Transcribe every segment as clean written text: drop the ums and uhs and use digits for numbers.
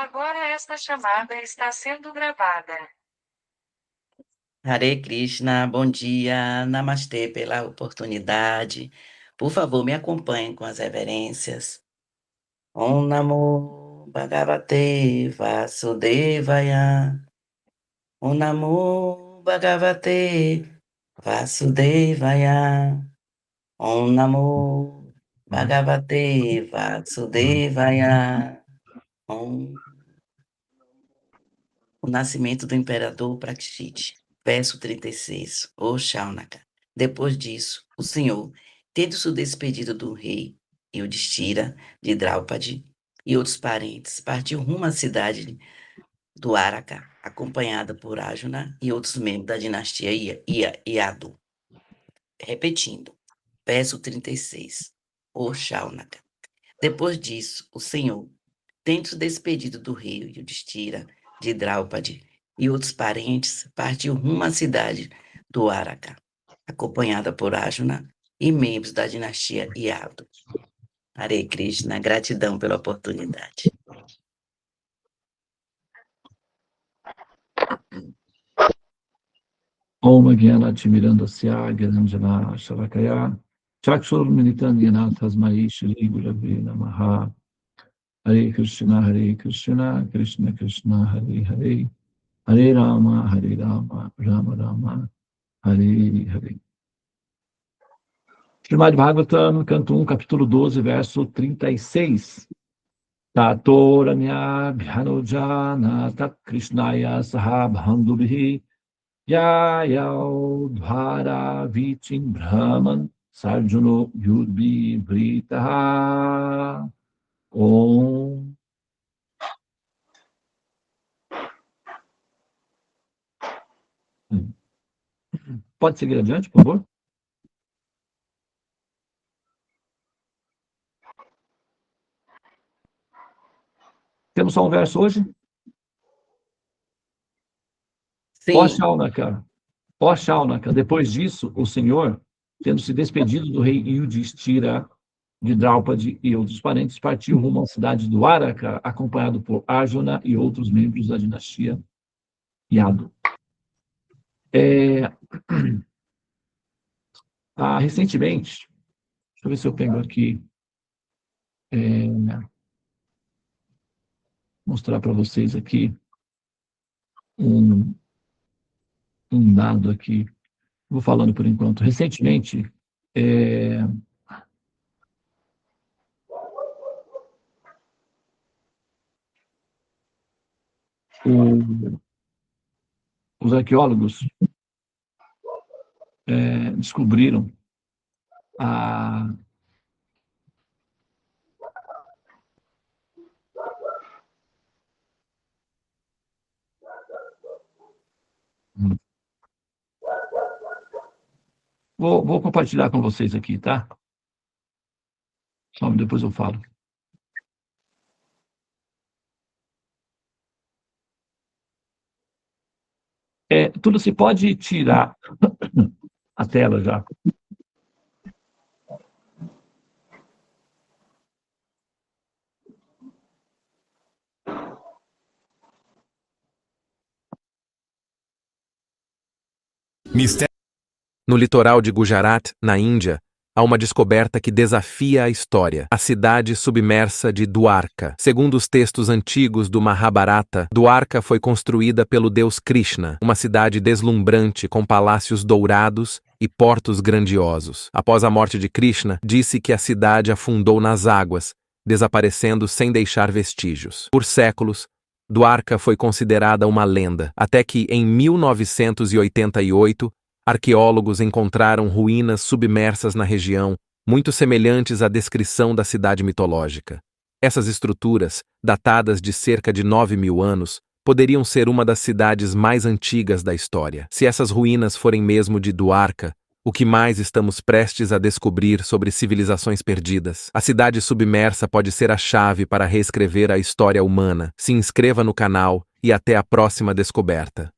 Agora esta chamada está sendo gravada. Hare Krishna, bom dia, Namastê pela oportunidade. Por favor, me acompanhem com as reverências. Om Namo Bhagavate Vasudevaya. Om Namo Bhagavate Vasudevaya. Om Namo Bhagavate Vasudevaya. Om O nascimento do imperador Prakshit. Verso 36. O Shaunaka. Depois disso, o Senhor, tendo-se despedido do rei Yudhishthira, de Draupadi e outros parentes, partiu rumo à cidade do Araka, acompanhada por Arjuna e outros membros da dinastia Yadu. Repetindo. Verso 36. O Shaunaka. Depois disso, o Senhor, tendo-se despedido do rei Yudhishthira, de Draupadi e outros parentes, partiu rumo à cidade do Araka, acompanhada por Arjuna e membros da dinastia Yadu. Hare Krishna, gratidão pela oportunidade. Om Gyana Timirandasya Gyananjana Shalakaya Chakshur Militan Gyana Tasmai Shri Gurave Namaha. Hare Krishna, Krishna Krishna, Hare Hare, Hare Rama, Rama Rama, Hare Hare. Srimad Bhagavatam, canto 1, capítulo 12, verso 36. Tatoranya Bhyanojana Tat Krishnaya Sahabhandubhi Yayau Dvara Vichim Brahman Sarjuno Yudbi Vritaha. Om. Pode seguir adiante, por favor? Temos só um verso hoje? Sim. Ó Shaunaka, depois disso, o Senhor, tendo se despedido do rei Yudhishthira, de Draupadi e outros parentes, partiu rumo à cidade do Araka, acompanhado por Arjuna e outros membros da dinastia Yadu. Recentemente, deixa eu ver se eu pego aqui, mostrar para vocês aqui um dado aqui. Vou falando por enquanto. Recentemente, os arqueólogos descobriram Vou compartilhar com vocês aqui, tá? Só depois eu falo. Tudo se pode tirar a tela já. No litoral de Gujarat, na Índia, há uma descoberta que desafia a história: a cidade submersa de Dwarka. Segundo os textos antigos do Mahabharata, Dwarka foi construída pelo deus Krishna, uma cidade deslumbrante com palácios dourados e portos grandiosos. Após a morte de Krishna, disse que a cidade afundou nas águas, desaparecendo sem deixar vestígios. Por séculos, Dwarka foi considerada uma lenda, até que, em 1988, arqueólogos encontraram ruínas submersas na região, muito semelhantes à descrição da cidade mitológica. Essas estruturas, datadas de cerca de 9.000 anos, poderiam ser uma das cidades mais antigas da história. Se essas ruínas forem mesmo de Dwarka, o que mais estamos prestes a descobrir sobre civilizações perdidas? A cidade submersa pode ser a chave para reescrever a história humana. Se inscreva no canal e até a próxima descoberta.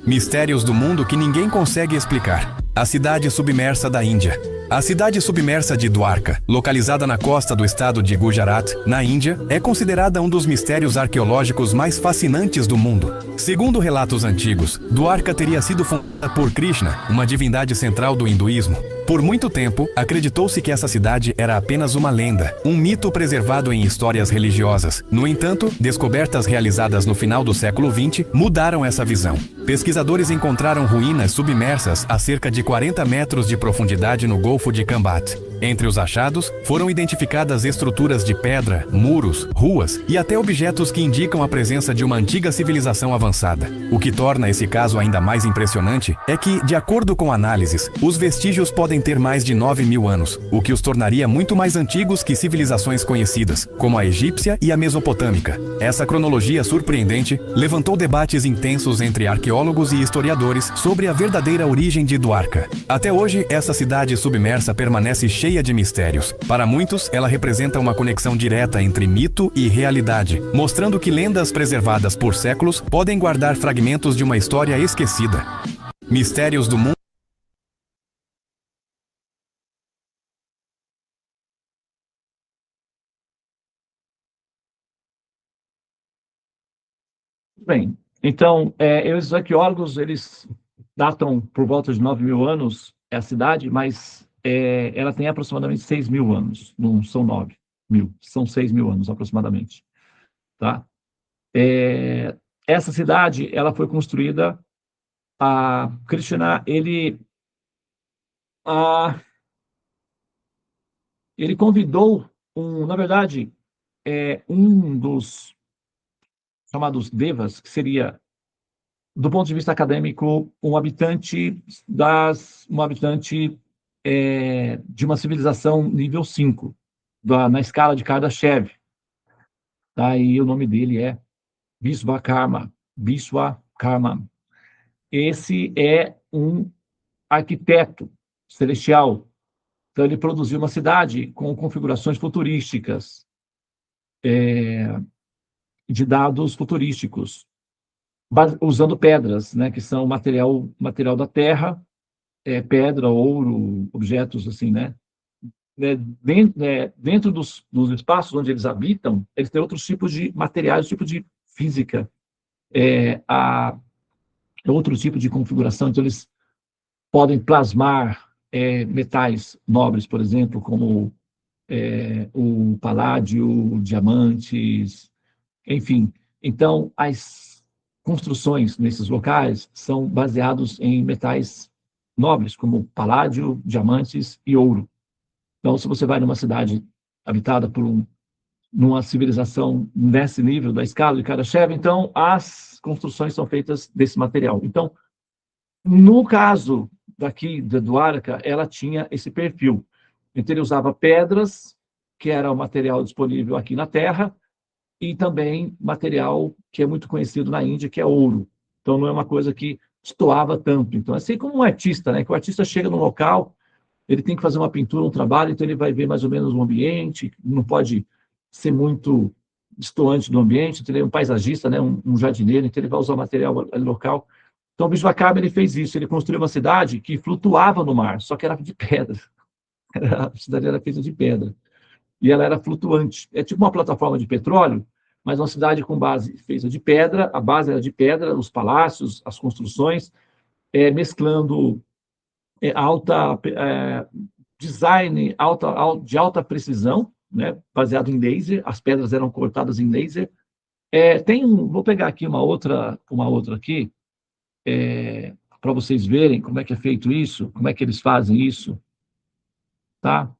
Mistérios do mundo que ninguém consegue explicar. A cidade submersa da Índia. A cidade submersa de Dwarka, localizada na costa do estado de Gujarat, na Índia, é considerada um dos mistérios arqueológicos mais fascinantes do mundo. Segundo relatos antigos, Dwarka teria sido fundada por Krishna, uma divindade central do hinduísmo. Por muito tempo, acreditou-se que essa cidade era apenas uma lenda, um mito preservado em histórias religiosas. No entanto, descobertas realizadas no final do século XX mudaram essa visão. Pesquisadores encontraram ruínas submersas a cerca de 40 metros de profundidade no Golfo de Cambat. Entre os achados, foram identificadas estruturas de pedra, muros, ruas e até objetos que indicam a presença de uma antiga civilização avançada. O que torna esse caso ainda mais impressionante é que, de acordo com análises, os vestígios podem ter mais de 9.000 anos, o que os tornaria muito mais antigos que civilizações conhecidas, como a egípcia e a mesopotâmica. Essa cronologia surpreendente levantou debates intensos entre arqueólogos e historiadores sobre a verdadeira origem de Dwarka. Até hoje, essa cidade submersa permanece cheia de mistérios. Para muitos, ela representa uma conexão direta entre mito e realidade, mostrando que lendas preservadas por séculos podem guardar fragmentos de uma história esquecida. Mistérios do mundo. Bem, então, os arqueólogos, eles datam por volta de 9.000 anos a cidade, mas ela tem aproximadamente 6.000 anos, não são 9.000, são 6.000 anos aproximadamente, tá? Essa cidade, ela foi construída, a Krishna, ele convidou, na verdade, um dos chamados devas, que seria, do ponto de vista acadêmico, um habitante de uma civilização nível 5, na escala de Kardashev. Tá? E o nome dele é Vishwakarma. Esse é um arquiteto celestial. Então, ele produziu uma cidade com configurações futurísticas, de dados futurísticos, usando pedras, né, que são material da Terra, pedra, ouro, objetos assim, né? Dentro dos espaços onde eles habitam, eles têm outros tipos de materiais, tipo de física, outro tipo de configuração. Então, eles podem plasmar metais nobres, por exemplo, como o paládio, diamantes, enfim. Então, as construções nesses locais são baseados em metais nobres, como paládio, diamantes e ouro. Então, se você vai numa cidade habitada por numa civilização nesse nível da escala de Kardashev, então as construções são feitas desse material. Então, no caso daqui de Dwarka, ela tinha esse perfil. Então, ele usava pedras, que era o material disponível aqui na Terra, e também material que é muito conhecido na Índia, que é ouro. Então, não é uma coisa que destoava tanto. Então, assim como um artista, né? Que o artista chega no local, ele tem que fazer uma pintura, um trabalho, então ele vai ver mais ou menos o ambiente, não pode ser muito destoante do ambiente, então ele é um paisagista, né? Um jardineiro, então ele vai usar o material local. Então, o Vishwakarma, ele fez isso, ele construiu uma cidade que flutuava no mar, só que era de pedra. A cidade era feita de pedra. E ela era flutuante. É tipo uma plataforma de petróleo, mas uma cidade com base feita de pedra, a base era de pedra, os palácios, as construções, mesclando design de alta precisão, né, baseado em laser, as pedras eram cortadas em laser. Vou pegar aqui uma outra aqui, para vocês verem como é que é feito isso, como é que eles fazem isso, tá?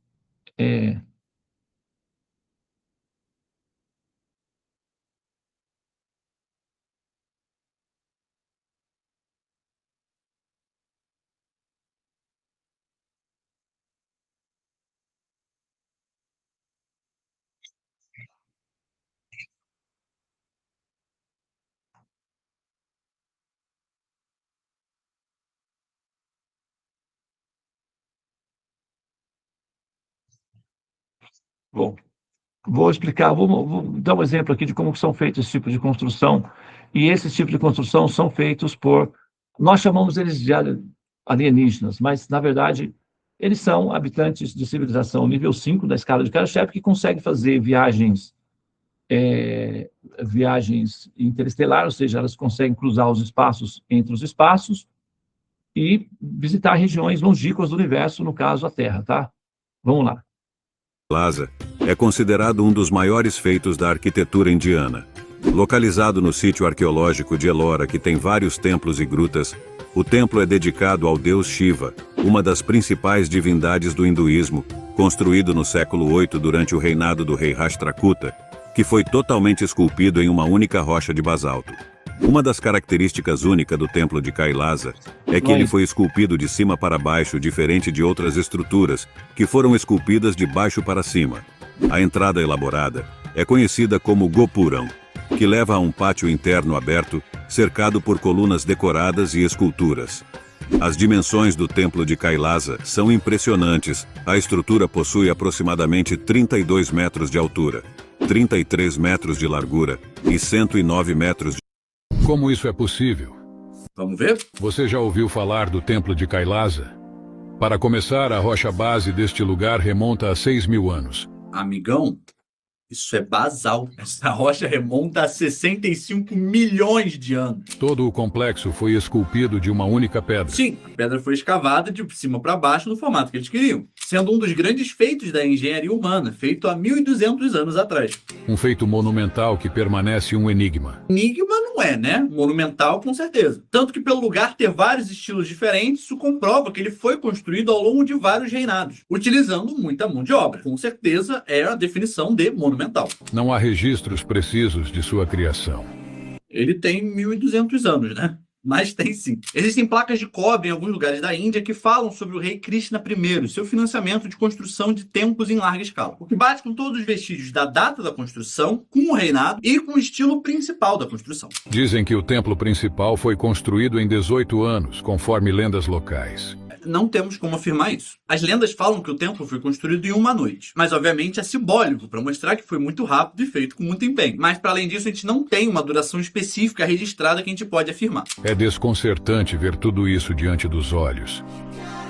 Bom, vou explicar, vou dar um exemplo aqui de como são feitos esse tipo de construção, e esses tipos de construção são feitos por Nós chamamos eles de alienígenas, mas, na verdade, eles são habitantes de civilização nível 5 da escala de Khrushchev, que conseguem fazer viagens interestelares, ou seja, elas conseguem cruzar os espaços entre os espaços e visitar regiões longínquas do universo, no caso, a Terra, tá? Vamos lá. Lhasa é considerado um dos maiores feitos da arquitetura indiana. Localizado no sítio arqueológico de Ellora, que tem vários templos e grutas, o templo é dedicado ao deus Shiva, uma das principais divindades do hinduísmo, construído no século VIII durante o reinado do rei Rashtrakuta, que foi totalmente esculpido em uma única rocha de basalto. Uma das características únicas do templo de Kailasa é que ele foi esculpido de cima para baixo, diferente de outras estruturas, que foram esculpidas de baixo para cima. A entrada elaborada é conhecida como Gopuram, que leva a um pátio interno aberto, cercado por colunas decoradas e esculturas. As dimensões do templo de Kailasa são impressionantes. A estrutura possui aproximadamente 32 metros de altura, 33 metros de largura e 109 metros de... Como isso é possível? Vamos ver? Você já ouviu falar do Templo de Kailasa? Para começar, a rocha base deste lugar remonta a 6.000 anos. Amigão, isso é basal. Essa rocha remonta a 65 milhões de anos. Todo o complexo foi esculpido de uma única pedra. Sim, a pedra foi escavada de cima para baixo no formato que eles queriam, sendo um dos grandes feitos da engenharia humana, feito há 1.200 anos atrás. Um feito monumental que permanece um enigma. Enigma não é, né? Monumental, com certeza. Tanto que pelo lugar ter vários estilos diferentes, isso comprova que ele foi construído ao longo de vários reinados, utilizando muita mão de obra. Com certeza é a definição de monumental. Não há registros precisos de sua criação. Ele tem 1.200 anos, né? Mas tem sim. Existem placas de cobre em alguns lugares da Índia que falam sobre o rei Krishna I, seu financiamento de construção de templos em larga escala. O que bate com todos os vestígios da data da construção, com o reinado e com o estilo principal da construção. Dizem que o templo principal foi construído em 18 anos, conforme lendas locais. Não temos como afirmar isso. As lendas falam que o templo foi construído em uma noite, mas obviamente é simbólico para mostrar que foi muito rápido e feito com muito empenho. Mas para além disso, a gente não tem uma duração específica registrada que a gente pode afirmar. É desconcertante ver tudo isso diante dos olhos.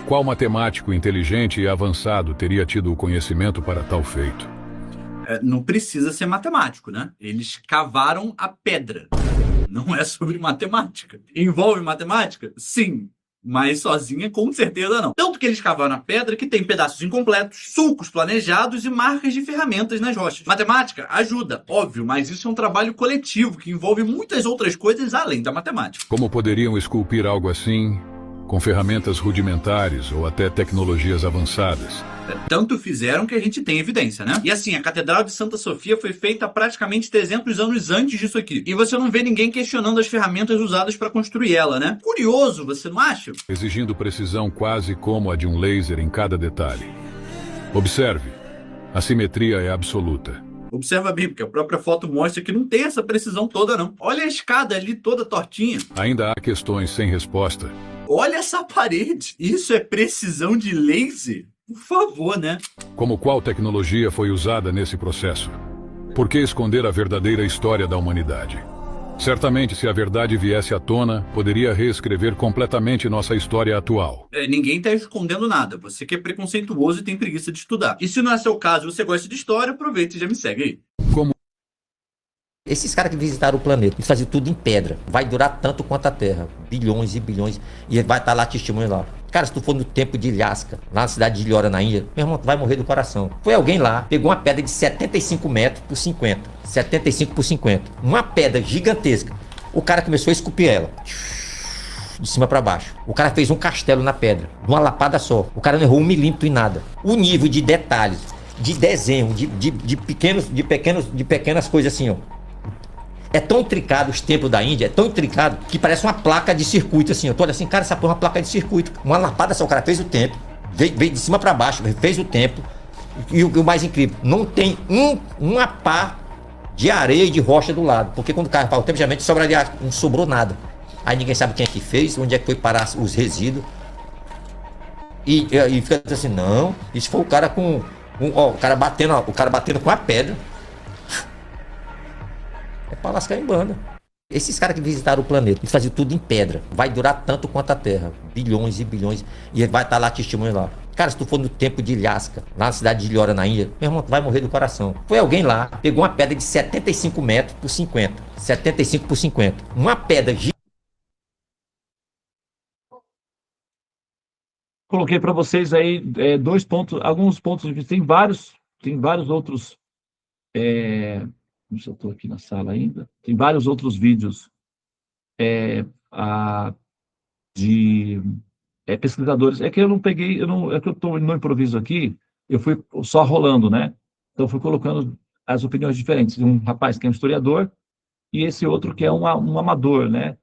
Qual matemático inteligente e avançado teria tido o conhecimento para tal feito? Não precisa ser matemático, né? Eles cavaram a pedra. Não é sobre matemática. Envolve matemática? Sim. Mas sozinha, com certeza não. Tanto que eles cavaram a pedra que tem pedaços incompletos, sulcos planejados e marcas de ferramentas nas rochas. Matemática ajuda, óbvio, mas isso é um trabalho coletivo que envolve muitas outras coisas além da matemática. Como poderiam esculpir algo assim, com ferramentas rudimentares ou até tecnologias avançadas? Tanto fizeram que a gente tem evidência, né? E assim, a Catedral de Santa Sofia foi feita praticamente 300 anos antes disso aqui. E você não vê ninguém questionando as ferramentas usadas para construir ela, né? Curioso, você não acha? Exigindo precisão quase como a de um laser em cada detalhe. Observe, a simetria é absoluta. Observa bem, porque a própria foto mostra que não tem essa precisão toda, não. Olha a escada ali toda tortinha. Ainda há questões sem resposta. Olha essa parede. Isso é precisão de laser? Por favor, né? Como qual tecnologia foi usada nesse processo? Por que esconder a verdadeira história da humanidade? Certamente, se a verdade viesse à tona, poderia reescrever completamente nossa história atual. Ninguém está escondendo nada. Você que é preconceituoso e tem preguiça de estudar. E se não é seu caso e você gosta de história, aproveita e já me segue aí. Como Esses caras que visitaram o planeta, eles faziam tudo em pedra. Vai durar tanto quanto a Terra. Bilhões e bilhões. E vai estar lá testemunho lá. Cara, se tu for no tempo de Ilhasca, lá na cidade de Ellora, na Índia, meu irmão, tu vai morrer do coração. Foi alguém lá, pegou uma pedra de 75 metros por 50. 75 por 50. Uma pedra gigantesca. O cara começou a esculpir ela. De cima para baixo. O cara fez um castelo na pedra. De uma lapada só. O cara não errou 1 milímetro em nada. O nível de detalhes, de desenho, de pequenas coisas assim, ó. É tão intricado os templos da Índia, é tão intricado que parece uma placa de circuito assim. Eu tô olhando assim, cara, essa porra é uma placa de circuito. Uma lapada só, o cara fez o templo, veio de cima para baixo, fez o templo. E o mais incrível, não tem uma pá de areia e de rocha do lado. Porque quando o cara faz o templo, geralmente sobraria, não sobrou nada. Aí ninguém sabe quem é que fez, onde é que foi parar os resíduos. E fica assim, não, isso foi o cara com. O cara batendo com a pedra. É pra lascar em banda. Esses caras que visitaram o planeta, eles faziam tudo em pedra. Vai durar tanto quanto a Terra. Bilhões e bilhões. E vai estar lá testemunho lá. Cara, se tu for no tempo de Lhasa, lá na cidade de Ilhora, na Índia, meu irmão, tu vai morrer do coração. Foi alguém lá, pegou uma pedra de 75 metros por 50. 75 por 50. Uma pedra gigante. Coloquei para vocês aí dois pontos, alguns pontos de vista. Tem vários outros. Não sei se eu estou aqui na sala ainda. Tem vários outros vídeos de pesquisadores. É que eu não peguei, é que eu estou no improviso aqui, eu fui só rolando, né? Então, eu fui colocando as opiniões diferentes. Um rapaz que é um historiador e esse outro que é um amador, né?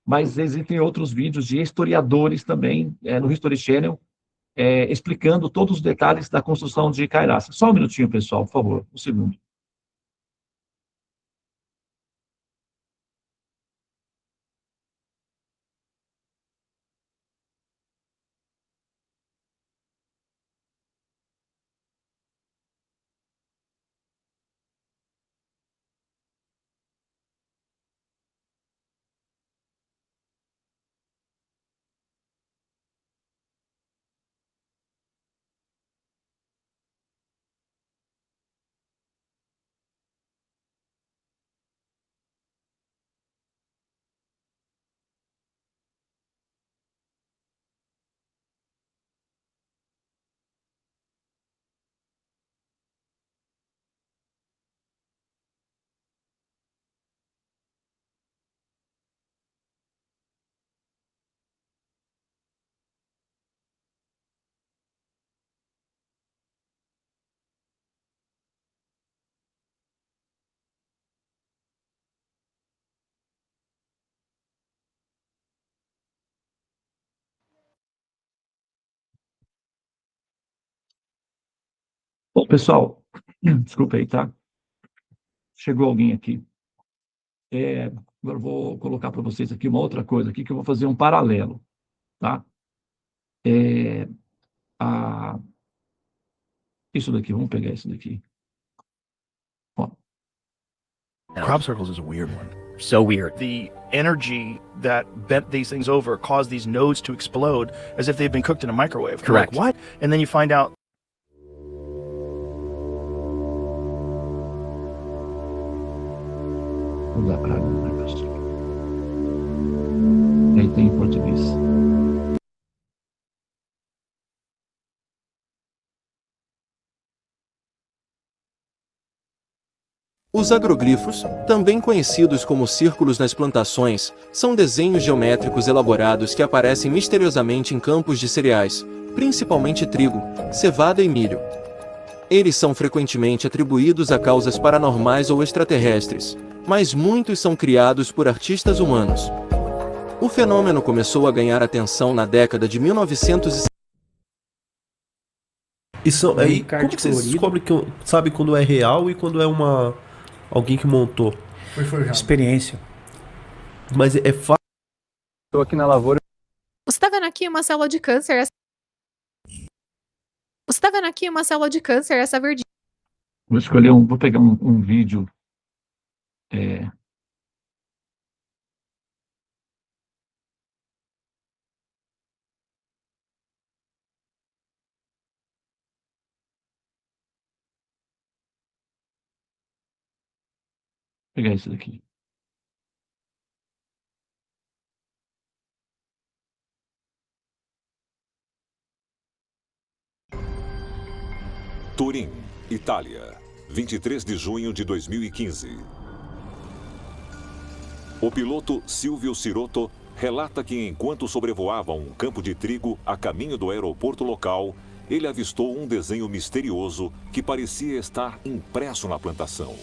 Mas existem outros vídeos de historiadores também, no History Channel, explicando todos os detalhes da construção de Kailasa. Só um minutinho, pessoal, por favor, um segundo. Bom, pessoal, desculpa aí, tá? Chegou alguém aqui. Agora eu vou colocar para vocês aqui uma outra coisa aqui, que eu vou fazer um paralelo, tá? Isso daqui, vamos pegar isso daqui. Ó. Crop circles is a weird one. So weird. The energy that bent these things over caused these nodes to explode as if they'd been cooked in a microwave. Correct. Like, what? And then you find out Vou dar para mim, né, pastor? Aí tem em português. Os agroglifos, também conhecidos como círculos nas plantações, são desenhos geométricos elaborados que aparecem misteriosamente em campos de cereais, principalmente trigo, cevada e milho. Eles são frequentemente atribuídos a causas paranormais ou extraterrestres, mas muitos são criados por artistas humanos. O fenômeno começou a ganhar atenção na década de 1970. Isso aí, como que você descobre sabe quando é real e quando é alguém que montou? Foi forjado. Experiência. Mas é fácil. Estou aqui na lavoura. Você tá vendo aqui uma célula de câncer? Você tá vendo aqui uma célula de câncer, essa verdinha? Vou pegar um vídeo. Vou pegar isso daqui. Turim, Itália, 23 de junho de 2015. O piloto Silvio Sirotto relata que enquanto sobrevoava um campo de trigo a caminho do aeroporto local, ele avistou um desenho misterioso que parecia estar impresso na plantação.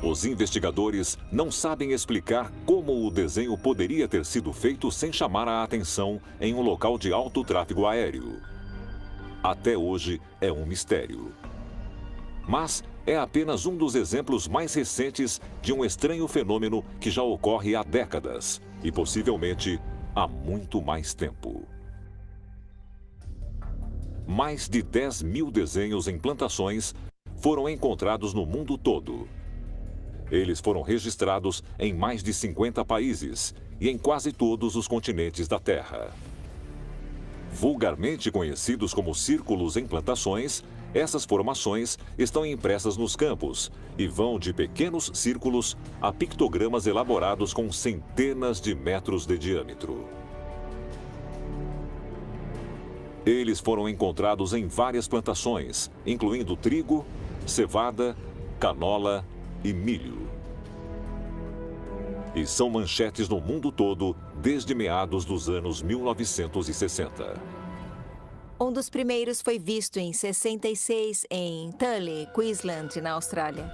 Os investigadores não sabem explicar como o desenho poderia ter sido feito sem chamar a atenção em um local de alto tráfego aéreo. Até hoje é um mistério. Mas é apenas um dos exemplos mais recentes de um estranho fenômeno que já ocorre há décadas e possivelmente há muito mais tempo. Mais de 10 mil desenhos em plantações foram encontrados no mundo todo. Eles foram registrados em mais de 50 países e em quase todos os continentes da Terra. Vulgarmente conhecidos como círculos em plantações, essas formações estão impressas nos campos e vão de pequenos círculos a pictogramas elaborados com centenas de metros de diâmetro. Eles foram encontrados em várias plantações, incluindo trigo, cevada, canola e milho. E são manchetes no mundo todo desde meados dos anos 1960. Um dos primeiros foi visto em 66 em Tully, Queensland, na Austrália.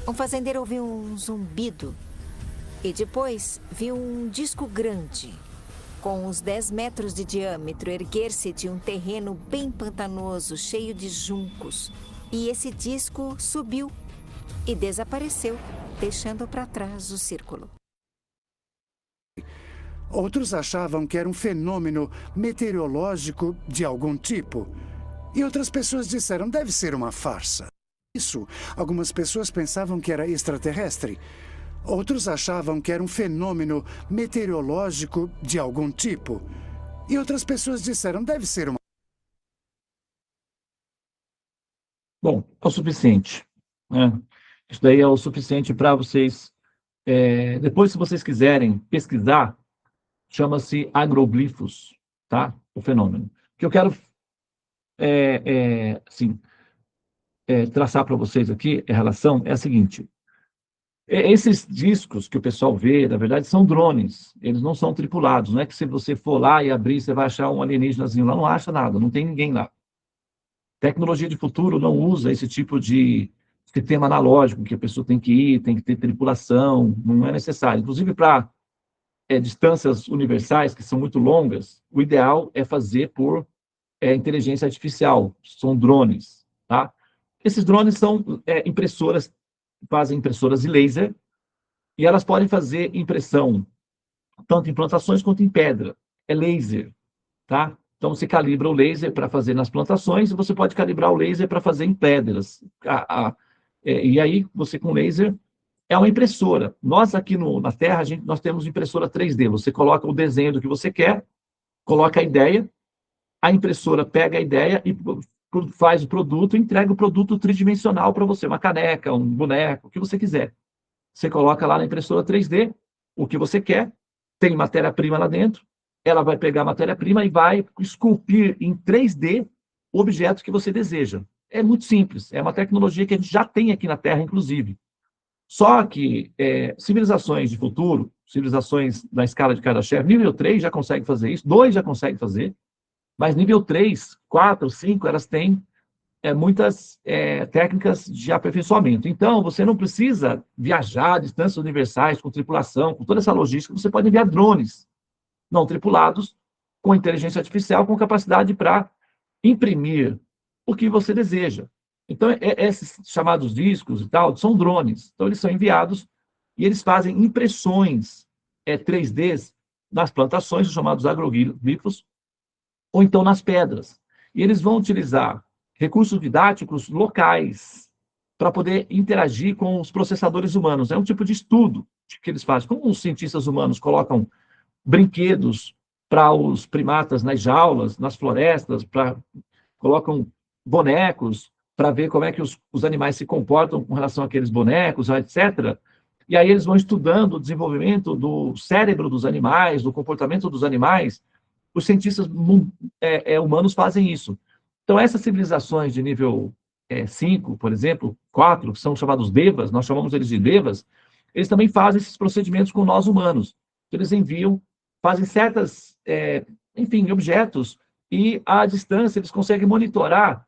Um fazendeiro ouviu um zumbido e depois viu um disco grande, com uns 10 metros de diâmetro, erguer-se de um terreno bem pantanoso, cheio de juncos. E esse disco subiu e desapareceu, deixando para trás o círculo. Outros achavam que era um fenômeno meteorológico de algum tipo. E outras pessoas disseram, deve ser uma farsa. Isso, algumas pessoas pensavam que era extraterrestre. Outros achavam que era um fenômeno meteorológico de algum tipo. E outras pessoas disseram, deve ser uma... Bom, é o suficiente, né? Isso daí é o suficiente para vocês... depois, se vocês quiserem pesquisar, chama-se agroglifos, tá? O fenômeno. O que eu quero traçar para vocês aqui, em relação, é a seguinte. Esses discos que o pessoal vê, na verdade, são drones. Eles não são tripulados. Não é que se você for lá e abrir, você vai achar um alienígenazinho lá. Não acha nada, não tem ninguém lá. Tecnologia de futuro não usa esse tipo de sistema analógico, que a pessoa tem que ir, tem que ter tripulação, não é necessário. Inclusive, para distâncias universais, que são muito longas, o ideal é fazer por inteligência artificial, são drones, tá? Esses drones são impressoras, fazem impressoras de laser, e elas podem fazer impressão tanto em plantações quanto em pedra. É laser, tá? Então, você calibra o laser para fazer nas plantações, e você pode calibrar o laser para fazer em pedras. E aí, você com laser, é uma impressora. Nós aqui na Terra, nós temos impressora 3D. Você coloca o desenho do que você quer, coloca a ideia, a impressora pega a ideia e faz o produto, entrega o produto tridimensional para você, uma caneca, um boneco, o que você quiser. Você coloca lá na impressora 3D o que você quer, tem matéria-prima lá dentro, ela vai pegar a matéria-prima e vai esculpir em 3D o objeto que você deseja. É muito simples, é uma tecnologia que a gente já tem aqui na Terra, inclusive. Só que civilizações de futuro, civilizações na escala de Kardashev, nível 3 já consegue fazer isso, 2 já consegue fazer, mas nível 3, 4, 5, elas têm muitas técnicas de aperfeiçoamento. Então, você não precisa viajar a distâncias universais com tripulação, com toda essa logística, você pode enviar drones não tripulados com inteligência artificial, com capacidade para imprimir o que você deseja. Então, esses chamados discos e tal, são drones. Então, eles são enviados e eles fazem impressões 3D nas plantações, os chamados agroglifos, ou então nas pedras. E eles vão utilizar recursos didáticos locais para poder interagir com os processadores humanos. É um tipo de estudo que eles fazem. Como os cientistas humanos colocam brinquedos para os primatas nas jaulas, nas florestas, colocam bonecos para ver como é que os animais se comportam com relação àqueles bonecos, etc. E aí eles vão estudando o desenvolvimento do cérebro dos animais, do comportamento dos animais. Os cientistas humanos fazem isso. Então, essas civilizações de nível 5, por exemplo, 4, que são chamados devas, nós chamamos eles de devas, eles também fazem esses procedimentos com nós humanos. Eles enviam, fazem certas, objetos, e à distância eles conseguem monitorar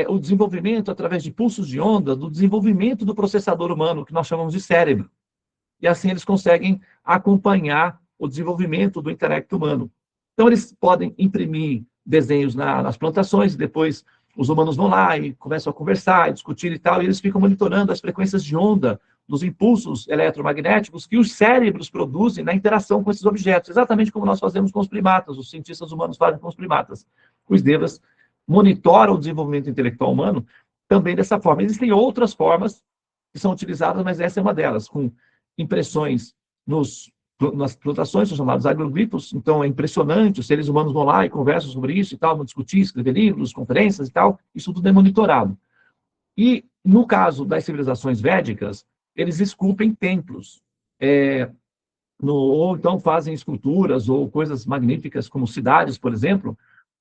o desenvolvimento através de pulsos de onda, do desenvolvimento do processador humano, que nós chamamos de cérebro. E assim eles conseguem acompanhar o desenvolvimento do intelecto humano. Então, eles podem imprimir desenhos nas plantações, e depois os humanos vão lá e começam a conversar, e discutir e tal, e eles ficam monitorando as frequências de onda dos impulsos eletromagnéticos que os cérebros produzem na interação com esses objetos, exatamente como nós fazemos com os primatas, os cientistas humanos fazem com os primatas. Os devas monitoram o desenvolvimento intelectual humano também dessa forma. Existem outras formas que são utilizadas, mas essa é uma delas, com impressões nas plantações, são chamados agroglifos. Então é impressionante, os seres humanos vão lá e conversam sobre isso e tal, vão discutir, escrever livros, conferências e tal, isso tudo é monitorado. E no caso das civilizações védicas, eles esculpem templos, ou então fazem esculturas ou coisas magníficas, como cidades, por exemplo.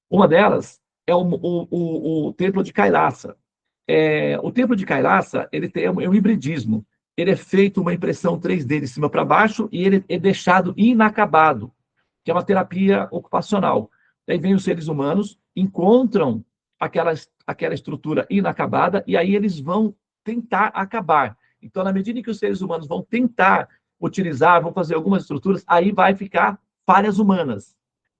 Uma delas é o Templo de Kailasa. O Templo de Kailasa, ele tem um hibridismo. Ele é feito uma impressão 3D de cima para baixo e ele é deixado inacabado, que é uma terapia ocupacional. Daí vem os seres humanos, encontram aquela estrutura inacabada e aí eles vão tentar acabar. Então, na medida em que os seres humanos vão tentar utilizar, vão fazer algumas estruturas, aí vai ficar falhas humanas.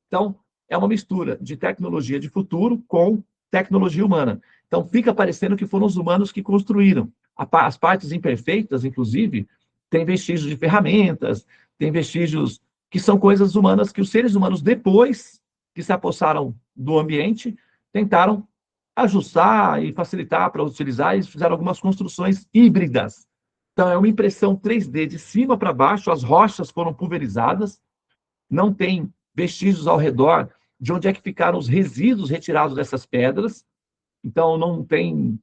Então, é uma mistura de tecnologia de futuro com tecnologia humana. Então, fica parecendo que foram os humanos que construíram. As partes imperfeitas, inclusive, tem vestígios de ferramentas, tem vestígios que são coisas humanas que os seres humanos, depois que se apossaram do ambiente, tentaram ajustar e facilitar para utilizar e fizeram algumas construções híbridas. Então, é uma impressão 3D de cima para baixo, as rochas foram pulverizadas, não tem vestígios ao redor de onde é que ficaram os resíduos retirados dessas pedras, então não tem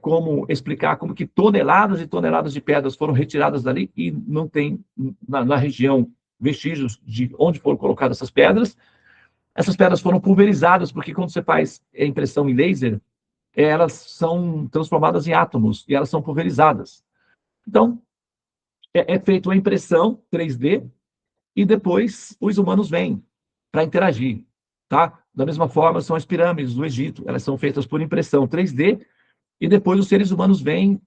como explicar como que toneladas e toneladas de pedras foram retiradas dali e não tem na região vestígios de onde foram colocadas essas pedras. Essas pedras foram pulverizadas, porque quando você faz a impressão em laser, elas são transformadas em átomos e elas são pulverizadas. Então, é feita uma impressão 3D e depois os humanos vêm para interagir, tá? Da mesma forma, são as pirâmides do Egito, elas são feitas por impressão 3D e depois os seres humanos vêm,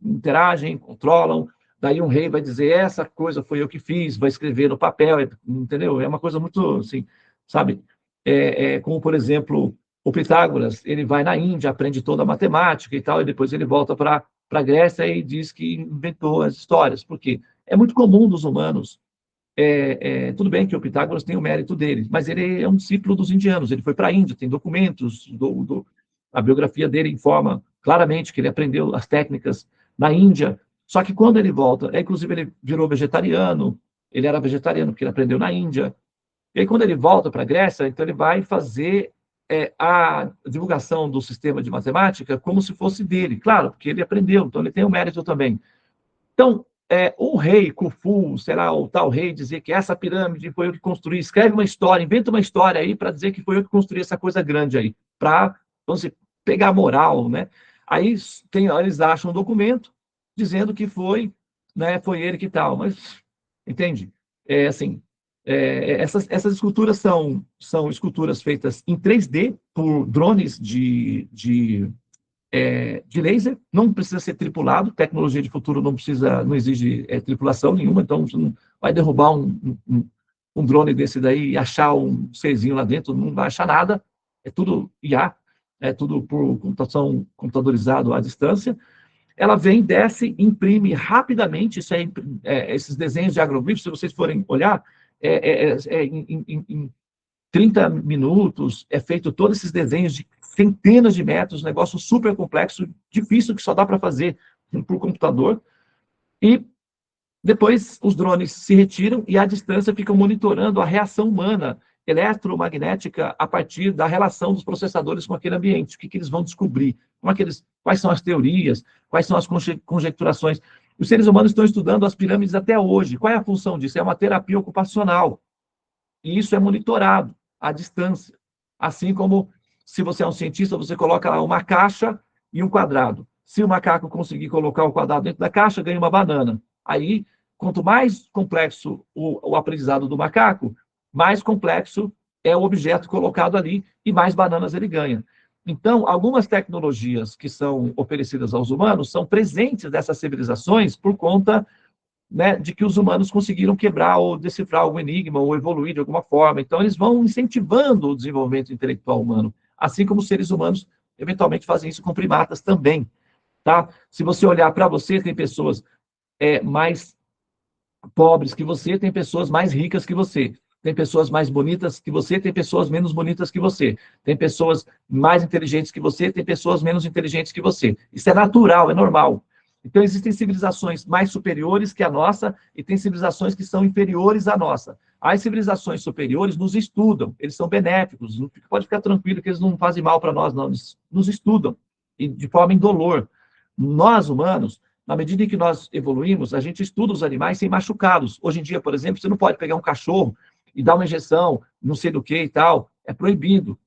interagem, controlam, daí um rei vai dizer, essa coisa foi eu que fiz, vai escrever no papel, entendeu? É uma coisa muito, assim, sabe? Como, por exemplo, o Pitágoras, ele vai na Índia, aprende toda a matemática e tal, e depois ele volta para a Grécia e diz que inventou as histórias. Por quê? É muito comum dos humanos, tudo bem que o Pitágoras tem o mérito dele, mas ele é um discípulo dos indianos, ele foi para a Índia, tem documentos, a biografia dele informa claramente que ele aprendeu as técnicas na Índia, só que quando ele volta, inclusive ele virou vegetariano, ele era vegetariano porque ele aprendeu na Índia, e aí quando ele volta para a Grécia, então ele vai fazer a divulgação do sistema de matemática como se fosse dele, claro, porque ele aprendeu, então ele tem o mérito também. Então, o rei Khufu, será o tal rei, dizer que essa pirâmide foi eu que construí, escreve uma história, inventa uma história aí para dizer que foi eu que construí essa coisa grande aí, para, vamos dizer, pegar moral, né? Aí eles acham um documento dizendo que foi, né, foi ele que tal, mas, entende? Essas esculturas são esculturas feitas em 3D por drones de laser, não precisa ser tripulado, tecnologia de futuro não exige tripulação nenhuma, então você não vai derrubar um drone desse daí e achar um serzinho lá dentro, não vai achar nada, é tudo IA, é tudo por computação computadorizado à distância. Ela vem, desce, imprime rapidamente, esses desenhos de agroglifos, se vocês forem olhar, em 30 minutos, é feito todos esses desenhos de centenas de metros, negócio super complexo, difícil, que só dá para fazer por computador, e depois os drones se retiram e à distância ficam monitorando a reação humana eletromagnética a partir da relação dos processadores com aquele ambiente, o que eles vão descobrir, quais são as teorias, quais são as conjecturações. Os seres humanos estão estudando as pirâmides até hoje. Qual é a função disso? É uma terapia ocupacional. E isso é monitorado à distância. Assim como, se você é um cientista, você coloca lá uma caixa e um quadrado. Se o macaco conseguir colocar o quadrado dentro da caixa, ganha uma banana. Aí, quanto mais complexo o aprendizado do macaco, mais complexo é o objeto colocado ali e mais bananas ele ganha. Então, algumas tecnologias que são oferecidas aos humanos são presentes dessas civilizações por conta, né, de que os humanos conseguiram quebrar ou decifrar algum enigma ou evoluir de alguma forma. Então, eles vão incentivando o desenvolvimento intelectual humano, assim como os seres humanos eventualmente fazem isso com primatas também. Tá? Se você olhar para você, tem pessoas mais pobres que você, tem pessoas mais ricas que você. Tem pessoas mais bonitas que você, tem pessoas menos bonitas que você. Tem pessoas mais inteligentes que você, tem pessoas menos inteligentes que você. Isso é natural, é normal. Então, existem civilizações mais superiores que a nossa e tem civilizações que são inferiores à nossa. As civilizações superiores nos estudam, eles são benéficos, pode ficar tranquilo que eles não fazem mal para nós, não, eles nos estudam, e de forma indolor. Nós, humanos, na medida em que nós evoluímos, a gente estuda os animais sem machucá-los. Hoje em dia, por exemplo, você não pode pegar um cachorro e dar uma injeção, não sei do que e tal, é proibido.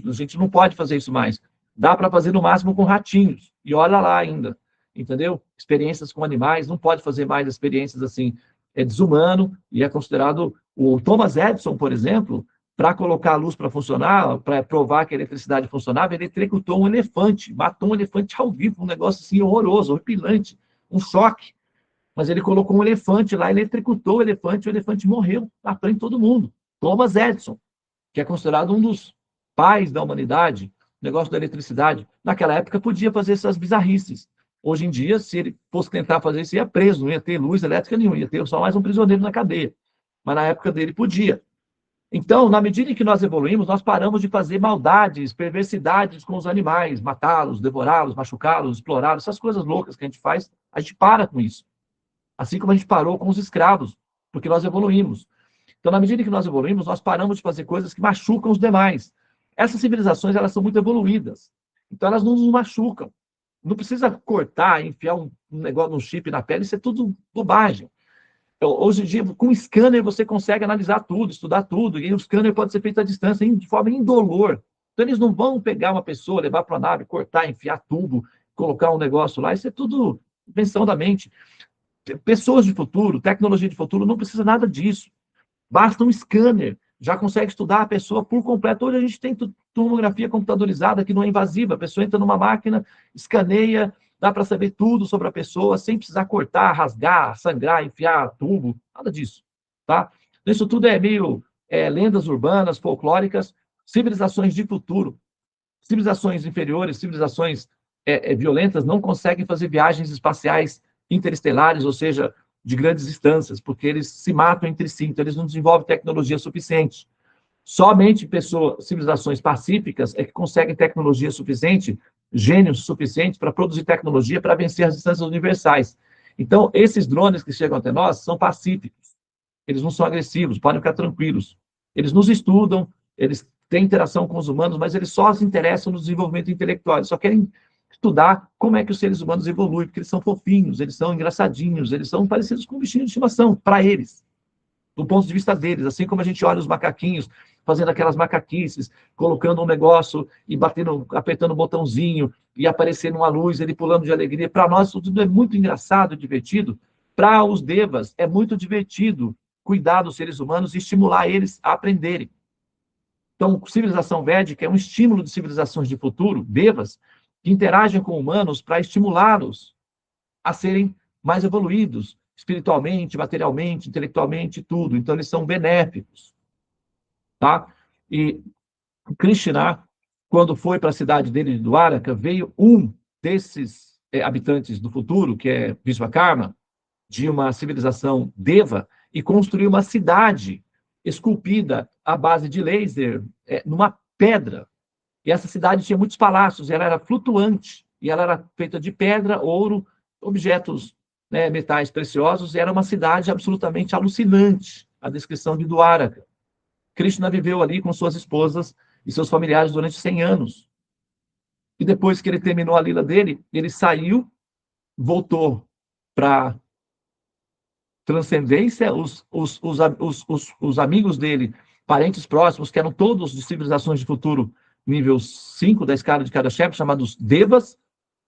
A gente não pode fazer isso mais. Dá para fazer no máximo com ratinhos, e olha lá ainda, entendeu? Experiências com animais, não pode fazer mais experiências assim, é desumano e é considerado... O Thomas Edison, por exemplo, para colocar a luz para funcionar, para provar que a eletricidade funcionava, ele eletrocutou um elefante, matou um elefante ao vivo, um negócio assim horroroso, horripilante, um choque. Mas ele colocou um elefante lá, eletrocutou o elefante morreu na frente de todo mundo. Thomas Edison, que é considerado um dos pais da humanidade, negócio da eletricidade. Naquela época podia fazer essas bizarrices. Hoje em dia, se ele fosse tentar fazer isso, ia preso, não ia ter luz elétrica nenhuma, ia ter só mais um prisioneiro na cadeia. Mas na época dele podia. Então, na medida em que nós evoluímos, nós paramos de fazer maldades, perversidades com os animais, matá-los, devorá-los, machucá-los, explorá-los, essas coisas loucas que a gente faz, a gente para com isso. Assim como a gente parou com os escravos, porque nós evoluímos. Então, na medida em que nós evoluímos, nós paramos de fazer coisas que machucam os demais. Essas civilizações, elas são muito evoluídas. Então, elas não nos machucam. Não precisa cortar, enfiar um negócio, um chip na pele, isso é tudo bobagem. Hoje em dia, com scanner, você consegue analisar tudo, estudar tudo, e o scanner pode ser feito à distância, de forma indolor. Então, eles não vão pegar uma pessoa, levar para a nave, cortar, enfiar tubo, colocar um negócio lá, isso é tudo invenção da mente. Pessoas de futuro, tecnologia de futuro, não precisa nada disso. Basta um scanner, já consegue estudar a pessoa por completo. Hoje a gente tem tomografia computadorizada que não é invasiva, a pessoa entra numa máquina, escaneia, dá para saber tudo sobre a pessoa, sem precisar cortar, rasgar, sangrar, enfiar tubo, nada disso, tá? Isso tudo é meio lendas urbanas, folclóricas, civilizações de futuro. Civilizações inferiores, civilizações violentas, não conseguem fazer viagens espaciais interestelares, ou seja, de grandes distâncias, porque eles se matam entre si, então eles não desenvolvem tecnologia suficiente. Somente civilizações pacíficas é que conseguem tecnologia suficiente, gênios suficientes para produzir tecnologia para vencer as distâncias universais. Então, esses drones que chegam até nós são pacíficos. Eles não são agressivos, podem ficar tranquilos. Eles nos estudam, eles têm interação com os humanos, mas eles só se interessam no desenvolvimento intelectual. Eles só querem estudar como é que os seres humanos evoluem, porque eles são fofinhos, eles são engraçadinhos, eles são parecidos com bichinhos de estimação, para eles, do ponto de vista deles. Assim como a gente olha os macaquinhos fazendo aquelas macaquices, colocando um negócio e apertando o botãozinho e aparecendo uma luz, ele pulando de alegria. Para nós, tudo é muito engraçado e divertido. Para os devas, é muito divertido cuidar dos seres humanos e estimular eles a aprenderem. Então, civilização védica é um estímulo de civilizações de futuro, devas, que interagem com humanos para estimulá-los a serem mais evoluídos, espiritualmente, materialmente, intelectualmente, tudo. Então, eles são benéficos. Tá? E Krishna, quando foi para a cidade dele de Dwaraka, veio um desses habitantes do futuro, que é Vishvakarma, de uma civilização deva, e construiu uma cidade esculpida à base de laser, numa pedra. E essa cidade tinha muitos palácios, e ela era flutuante, e ela era feita de pedra, ouro, objetos, metais preciosos, e era uma cidade absolutamente alucinante, a descrição de Dwaraka. Krishna viveu ali com suas esposas e seus familiares durante 100 anos. E depois que ele terminou a lila dele, ele saiu, voltou para transcendência, os amigos dele, parentes próximos, que eram todos de civilizações de futuro, nível 5 da escala de Kardashev, chamados Devas,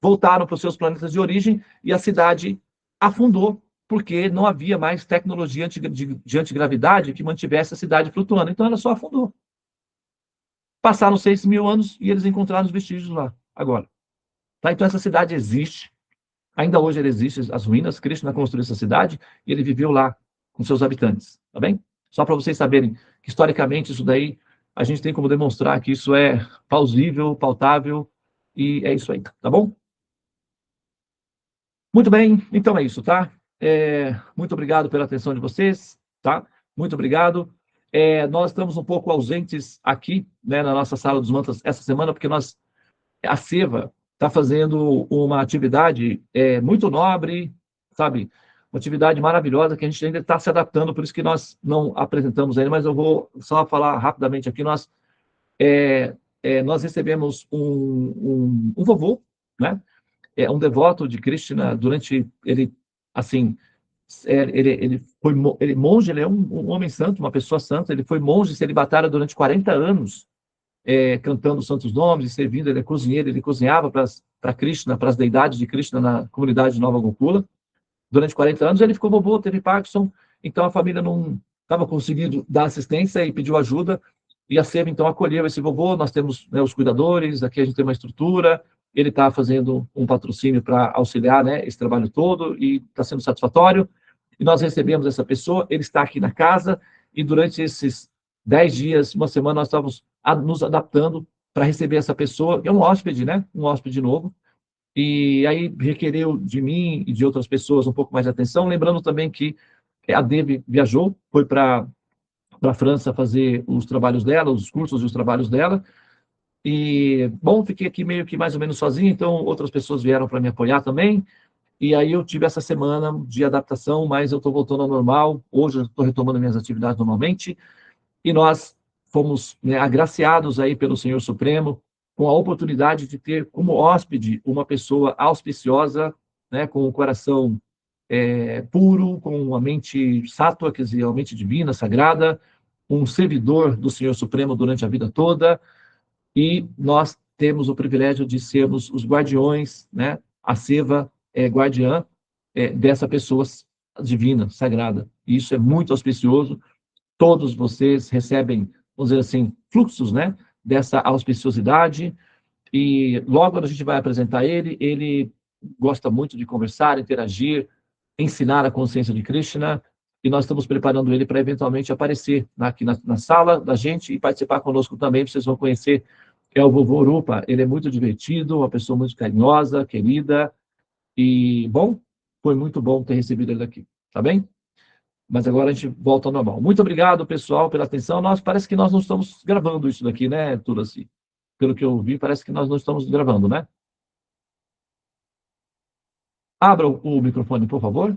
voltaram para os seus planetas de origem e a cidade afundou, porque não havia mais tecnologia de antigravidade que mantivesse a cidade flutuando. Então, ela só afundou. Passaram 6.000 anos e eles encontraram os vestígios lá, agora. Tá? Então, essa cidade existe. Ainda hoje ela existe, as ruínas. Krishna construiu essa cidade e ele viveu lá com seus habitantes. Tá bem? Só para vocês saberem que, historicamente, isso daí, a gente tem como demonstrar que isso é plausível, pautável, e é isso aí. Tá bom? Muito bem. Então, é isso, tá? Muito obrigado pela atenção de vocês, tá? Muito obrigado. Nós estamos um pouco ausentes aqui, né, na nossa sala dos mantras essa semana, porque a Seva está fazendo uma atividade muito nobre, sabe? Uma atividade maravilhosa que a gente ainda está se adaptando, por isso que nós não apresentamos ainda, mas eu vou só falar rapidamente aqui. Nós recebemos um vovô, né? Um devoto de Krishna. Durante ele, assim, ele foi monge, ele é um homem santo, uma pessoa santa. Ele foi monge celibatário durante 40 anos, cantando os santos nomes e servindo. Ele é cozinheiro, ele cozinhava para Krishna, para as deidades de Krishna na comunidade de Nova Gokula. Durante 40 anos ele ficou vovô, teve Parkinson, então a família não estava conseguindo dar assistência e pediu ajuda, e a Seva então acolheu esse vovô. Nós temos, né, os cuidadores, aqui a gente tem uma estrutura, ele está fazendo um patrocínio para auxiliar, né, esse trabalho todo, e está sendo satisfatório, e nós recebemos essa pessoa, ele está aqui na casa, e durante esses 10 dias, uma semana, nós estávamos nos adaptando para receber essa pessoa, que é um hóspede, né, um hóspede novo, e aí requereu de mim e de outras pessoas um pouco mais de atenção, lembrando também que a Devi viajou, foi para a França fazer os trabalhos dela, os cursos e os trabalhos dela, e, bom, fiquei aqui meio que mais ou menos sozinho, então outras pessoas vieram para me apoiar também, e aí eu tive essa semana de adaptação, mas eu estou voltando ao normal. Hoje eu estou retomando minhas atividades normalmente, e nós fomos, né, agraciados aí pelo Senhor Supremo, com a oportunidade de ter como hóspede uma pessoa auspiciosa, né, com o coração puro, com uma mente sátua, quer dizer, uma mente divina, sagrada, um servidor do Senhor Supremo durante a vida toda, e nós temos o privilégio de sermos os guardiões, né, a Seva é guardiã dessa pessoa divina, sagrada. E isso é muito auspicioso. Todos vocês recebem, vamos dizer assim, fluxos, né, dessa auspiciosidade, e logo a gente vai apresentar ele gosta muito de conversar, interagir, ensinar a consciência de Krishna, e nós estamos preparando ele para eventualmente aparecer aqui na sala da gente e participar conosco também. Vocês vão conhecer, é o vovô Rupa. Ele é muito divertido, uma pessoa muito carinhosa, querida, e, bom, foi muito bom ter recebido ele aqui, tá bem? Mas agora a gente volta ao normal. Muito obrigado, pessoal, pela atenção. Parece que nós não estamos gravando isso daqui, né, Tulasi? Pelo que eu vi, parece que nós não estamos gravando, né? Abra o microfone, por favor.